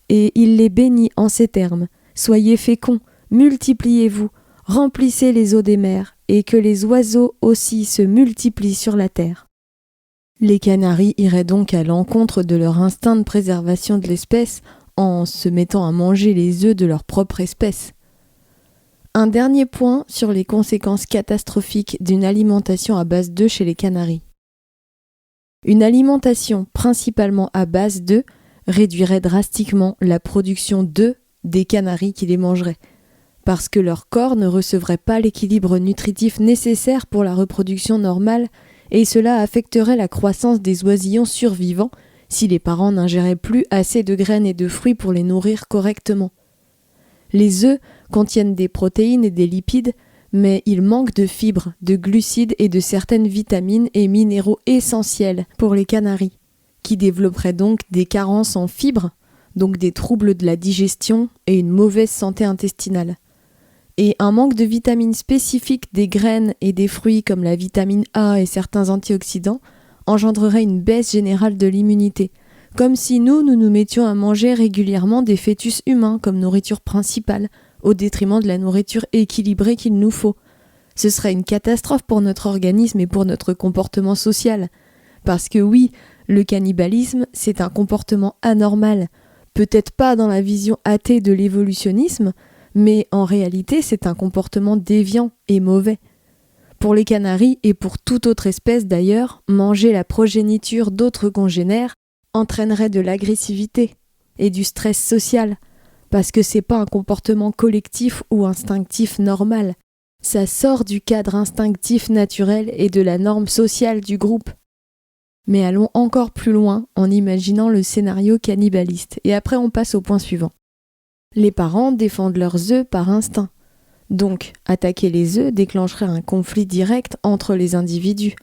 Et il les bénit en ces termes, « Soyez féconds, multipliez-vous, remplissez les eaux des mers, et que les oiseaux aussi se multiplient sur la terre. » Les canaris iraient donc à l'encontre de leur instinct de préservation de l'espèce en se mettant à manger les œufs de leur propre espèce. Un dernier point sur les conséquences catastrophiques d'une alimentation à base d'œufs chez les canaris. Une alimentation principalement à base d'œufs réduirait drastiquement la production d'œufs des canaris qui les mangeraient, parce que leur corps ne recevrait pas l'équilibre nutritif nécessaire pour la reproduction normale et cela affecterait la croissance des oisillons survivants si les parents n'ingéraient plus assez de graines et de fruits pour les nourrir correctement. Les œufs contiennent des protéines et des lipides, mais ils manquent de fibres, de glucides et de certaines vitamines et minéraux essentiels pour les canaris, qui développeraient donc des carences en fibres, donc des troubles de la digestion et une mauvaise santé intestinale. Et un manque de vitamines spécifiques des graines et des fruits comme la vitamine A et certains antioxydants engendrerait une baisse générale de l'immunité, comme si nous nous mettions à manger régulièrement des fœtus humains comme nourriture principale, au détriment de la nourriture équilibrée qu'il nous faut. Ce serait une catastrophe pour notre organisme et pour notre comportement social. Parce que oui, le cannibalisme, c'est un comportement anormal, peut-être pas dans la vision athée de l'évolutionnisme, mais en réalité c'est un comportement déviant et mauvais. Pour les canaris et pour toute autre espèce d'ailleurs, manger la progéniture d'autres congénères entraînerait de l'agressivité et du stress social, parce que c'est pas un comportement collectif ou instinctif normal. Ça sort du cadre instinctif naturel et de la norme sociale du groupe. Mais allons encore plus loin en imaginant le scénario cannibaliste, et après on passe au point suivant. Les parents défendent leurs œufs par instinct. Donc, attaquer les œufs déclencherait un conflit direct entre les individus.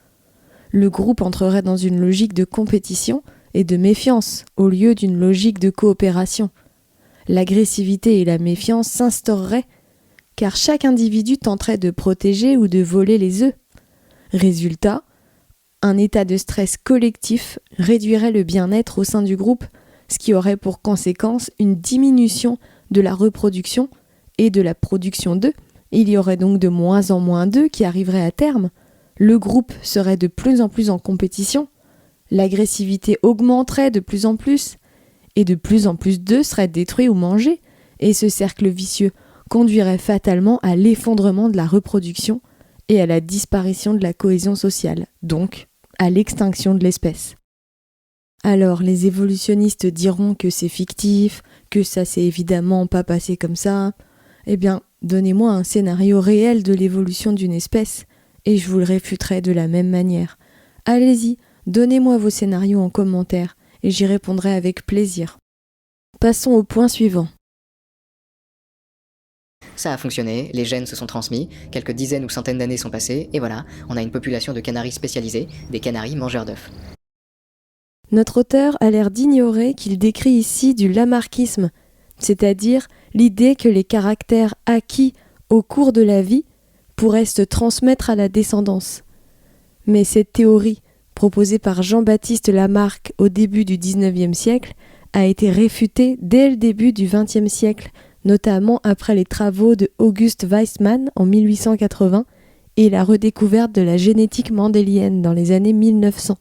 Le groupe entrerait dans une logique de compétition et de méfiance, au lieu d'une logique de coopération. L'agressivité et la méfiance s'instaureraient, car chaque individu tenterait de protéger ou de voler les œufs. Résultat, un état de stress collectif réduirait le bien-être au sein du groupe, ce qui aurait pour conséquence une diminution de la reproduction et de la production d'œufs. Il y aurait donc de moins en moins d'œufs qui arriveraient à terme. Le groupe serait de plus en plus en compétition. L'agressivité augmenterait de plus en plus d'œufs seraient détruits ou mangés, et ce cercle vicieux conduirait fatalement à l'effondrement de la reproduction et à la disparition de la cohésion sociale, donc à l'extinction de l'espèce. Alors les évolutionnistes diront que c'est fictif, que ça s'est évidemment pas passé comme ça. Eh bien, donnez-moi un scénario réel de l'évolution d'une espèce, et je vous le réfuterai de la même manière. Allez-y, donnez-moi vos scénarios en commentaire, et j'y répondrai avec plaisir. Passons au point suivant. Ça a fonctionné, les gènes se sont transmis, quelques dizaines ou centaines d'années sont passées, et voilà, on a une population de canaris spécialisés, des canaris mangeurs d'œufs. Notre auteur a l'air d'ignorer qu'il décrit ici du lamarckisme, c'est-à-dire l'idée que les caractères acquis au cours de la vie pourraient se transmettre à la descendance. Mais cette théorie, proposée par Jean-Baptiste Lamarck au début du XIXe siècle, a été réfutée dès le début du XXe siècle, notamment après les travaux de August Weismann en 1880 et la redécouverte de la génétique mendélienne dans les années 1900.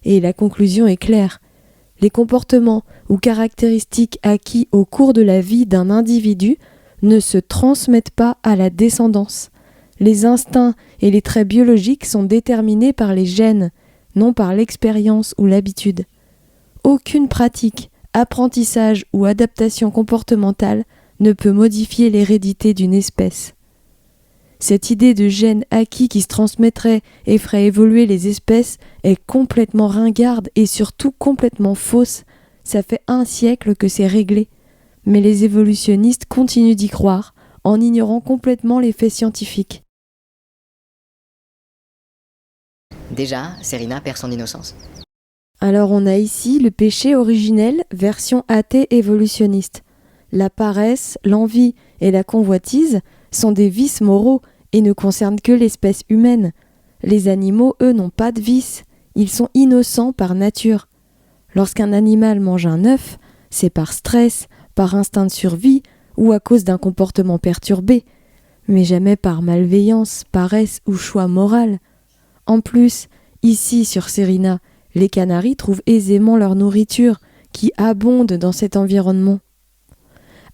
Et la conclusion est claire. Les comportements ou caractéristiques acquis au cours de la vie d'un individu ne se transmettent pas à la descendance. Les instincts et les traits biologiques sont déterminés par les gènes, non par l'expérience ou l'habitude. Aucune pratique, apprentissage ou adaptation comportementale ne peut modifier l'hérédité d'une espèce. Cette idée de gènes acquis qui se transmettraient et feraient évoluer les espèces est complètement ringarde et surtout complètement fausse. Ça fait 1 siècle que c'est réglé. Mais les évolutionnistes continuent d'y croire, en ignorant complètement les faits scientifiques. Déjà, Serena perd son innocence. Alors on a ici le péché originel, version athée évolutionniste. La paresse, l'envie et la convoitise sont des vices moraux et ne concernent que l'espèce humaine. Les animaux, eux, n'ont pas de vices. Ils sont innocents par nature. Lorsqu'un animal mange un œuf, c'est par stress, par instinct de survie ou à cause d'un comportement perturbé, mais jamais par malveillance, paresse ou choix moral. En plus, ici sur Serena, les canaris trouvent aisément leur nourriture qui abonde dans cet environnement.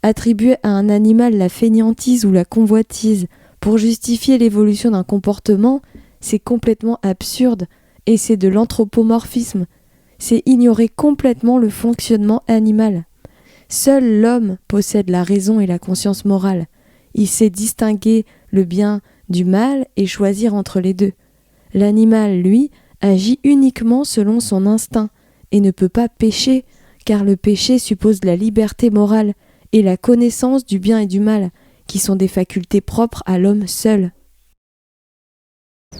Attribuer à un animal la fainéantise ou la convoitise pour justifier l'évolution d'un comportement, c'est complètement absurde et c'est de l'anthropomorphisme. C'est ignorer complètement le fonctionnement animal. Seul l'homme possède la raison et la conscience morale. Il sait distinguer le bien du mal et choisir entre les deux. L'animal, lui, agit uniquement selon son instinct et ne peut pas pécher, car le péché suppose la liberté morale et la connaissance du bien et du mal, qui sont des facultés propres à l'homme seul.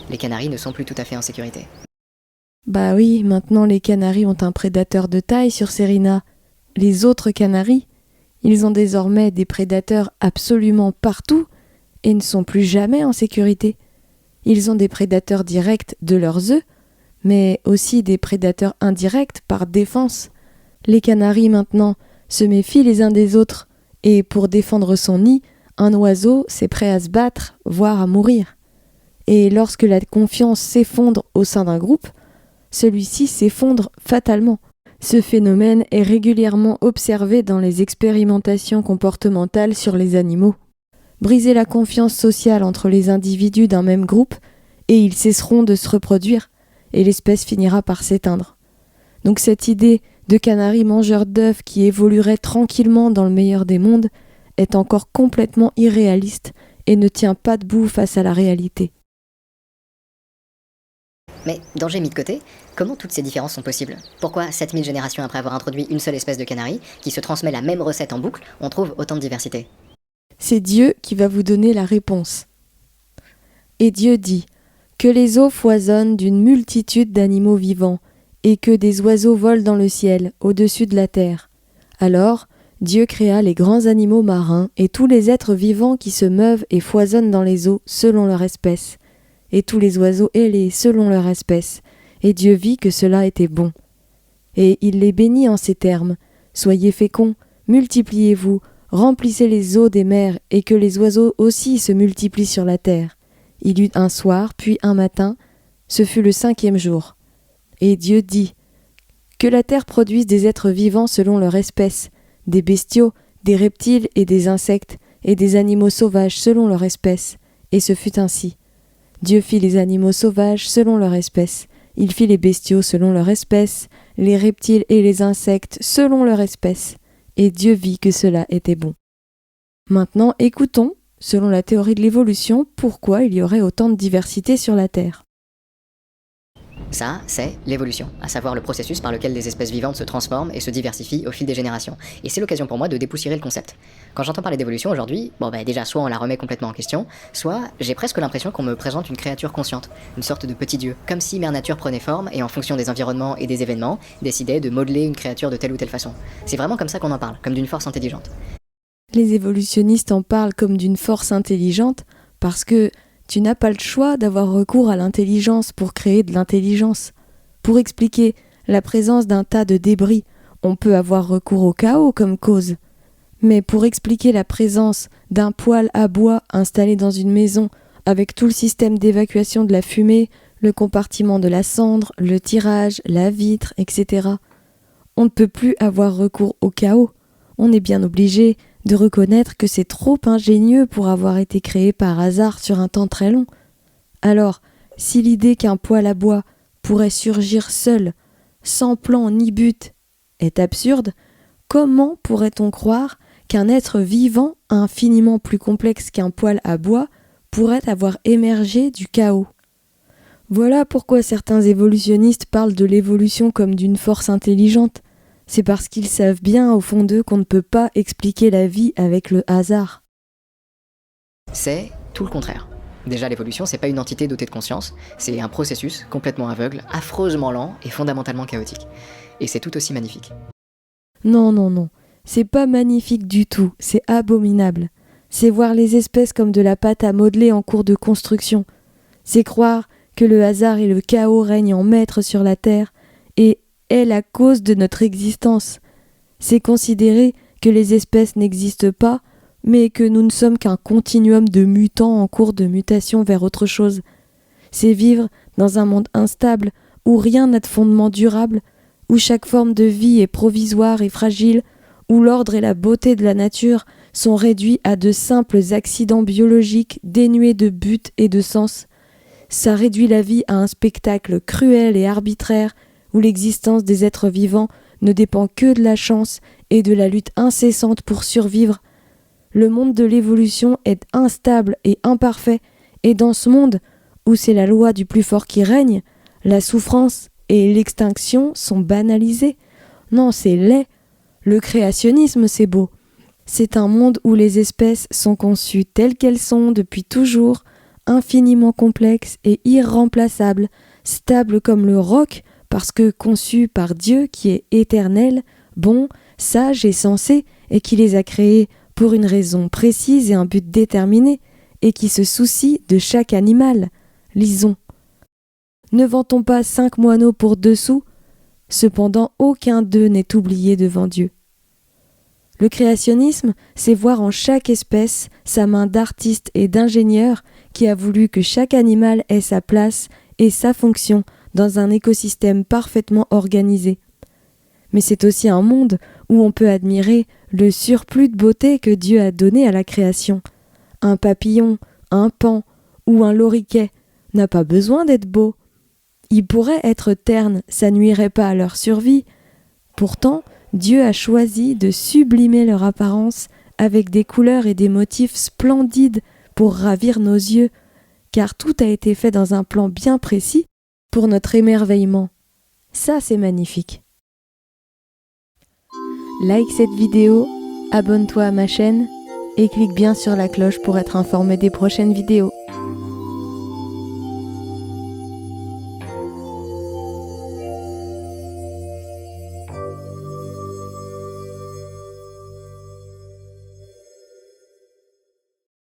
Les canaris ne sont plus tout à fait en sécurité. Bah oui, maintenant les canaris ont un prédateur de taille sur Serena. Les autres canaris, ils ont désormais des prédateurs absolument partout et ne sont plus jamais en sécurité. Ils ont des prédateurs directs de leurs œufs, mais aussi des prédateurs indirects par défense. Les canaris maintenant se méfient les uns des autres, et pour défendre son nid, un oiseau c'est prêt à se battre, voire à mourir. Et lorsque la confiance s'effondre au sein d'un groupe, celui-ci s'effondre fatalement. Ce phénomène est régulièrement observé dans les expérimentations comportementales sur les animaux. Briser la confiance sociale entre les individus d'un même groupe, et ils cesseront de se reproduire, et l'espèce finira par s'éteindre. Donc cette idée de canaris mangeurs d'œufs qui évoluerait tranquillement dans le meilleur des mondes est encore complètement irréaliste et ne tient pas debout face à la réalité. Mais, danger mis de côté, comment toutes ces différences sont possibles? Pourquoi 7000 générations après avoir introduit une seule espèce de canari, qui se transmet la même recette en boucle, on trouve autant de diversité? C'est Dieu qui va vous donner la réponse. Et Dieu dit « Que les eaux foisonnent d'une multitude d'animaux vivants, et que des oiseaux volent dans le ciel, au-dessus de la terre. Alors, Dieu créa les grands animaux marins et tous les êtres vivants qui se meuvent et foisonnent dans les eaux selon leur espèce, et tous les oiseaux ailés selon leur espèce, et Dieu vit que cela était bon. Et il les bénit en ces termes, « Soyez féconds, multipliez-vous, remplissez les eaux des mers, et que les oiseaux aussi se multiplient sur la terre. » Il y eut un soir, puis un matin, ce fut le 5e jour. Et Dieu dit « Que la terre produise des êtres vivants selon leur espèce, des bestiaux, des reptiles et des insectes, et des animaux sauvages selon leur espèce. » Et ce fut ainsi. Dieu fit les animaux sauvages selon leur espèce, Il fit les bestiaux selon leur espèce, les reptiles et les insectes selon leur espèce, et Dieu vit que cela était bon. Maintenant, écoutons, selon la théorie de l'évolution, pourquoi il y aurait autant de diversité sur la Terre. Ça, c'est l'évolution, à savoir le processus par lequel les espèces vivantes se transforment et se diversifient au fil des générations. Et c'est l'occasion pour moi de dépoussiérer le concept. Quand j'entends parler d'évolution aujourd'hui, déjà soit on la remet complètement en question, soit j'ai presque l'impression qu'on me présente une créature consciente, une sorte de petit dieu, comme si Mère Nature prenait forme et en fonction des environnements et des événements, décidait de modeler une créature de telle ou telle façon. C'est vraiment comme ça qu'on en parle, comme d'une force intelligente. Les évolutionnistes en parlent comme d'une force intelligente parce que tu n'as pas le choix d'avoir recours à l'intelligence pour créer de l'intelligence. Pour expliquer la présence d'un tas de débris, on peut avoir recours au chaos comme cause. Mais pour expliquer la présence d'un poêle à bois installé dans une maison avec tout le système d'évacuation de la fumée, le compartiment de la cendre, le tirage, la vitre, etc., on ne peut plus avoir recours au chaos. On est bien obligé de reconnaître que c'est trop ingénieux pour avoir été créé par hasard sur un temps très long. Alors, si l'idée qu'un poêle à bois pourrait surgir seul, sans plan ni but, est absurde, comment pourrait-on croire qu'un être vivant, infiniment plus complexe qu'un poêle à bois, pourrait avoir émergé du chaos? Voilà pourquoi certains évolutionnistes parlent de l'évolution comme d'une force intelligente. C'est parce qu'ils savent bien au fond d'eux qu'on ne peut pas expliquer la vie avec le hasard. C'est tout le contraire. Déjà, l'évolution, c'est pas une entité dotée de conscience, c'est un processus complètement aveugle, affreusement lent et fondamentalement chaotique. Et c'est tout aussi magnifique. Non, c'est pas magnifique du tout, c'est abominable. C'est voir les espèces comme de la pâte à modeler en cours de construction. C'est croire que le hasard et le chaos règnent en maître sur la Terre et est la cause de notre existence. C'est considérer que les espèces n'existent pas, mais que nous ne sommes qu'un continuum de mutants en cours de mutation vers autre chose. C'est vivre dans un monde instable, où rien n'a de fondement durable, où chaque forme de vie est provisoire et fragile, où l'ordre et la beauté de la nature sont réduits à de simples accidents biologiques dénués de but et de sens. Ça réduit la vie à un spectacle cruel et arbitraire, où l'existence des êtres vivants ne dépend que de la chance et de la lutte incessante pour survivre. Le monde de l'évolution est instable et imparfait, et dans ce monde, où c'est la loi du plus fort qui règne, la souffrance et l'extinction sont banalisées. Non, c'est laid. Le créationnisme, c'est beau. C'est un monde où les espèces sont conçues telles qu'elles sont depuis toujours, infiniment complexes et irremplaçables, stables comme le roc, parce que conçues par Dieu qui est éternel, bon, sage et sensé, et qui les a créées pour une raison précise et un but déterminé, et qui se soucie de chaque animal. Lisons. Ne vend-on pas 5 moineaux pour 2 sous? Cependant, aucun d'eux n'est oublié devant Dieu. Le créationnisme, c'est voir en chaque espèce sa main d'artiste et d'ingénieur qui a voulu que chaque animal ait sa place et sa fonction dans un écosystème parfaitement organisé. Mais c'est aussi un monde où on peut admirer le surplus de beauté que Dieu a donné à la création. Un papillon, un paon ou un loriquet n'a pas besoin d'être beau. Il pourrait être terne, ça nuirait pas à leur survie. Pourtant, Dieu a choisi de sublimer leur apparence avec des couleurs et des motifs splendides pour ravir nos yeux, car tout a été fait dans un plan bien précis pour notre émerveillement. Ça, c'est magnifique. Like cette vidéo, abonne-toi à ma chaîne et clique bien sur la cloche pour être informé des prochaines vidéos.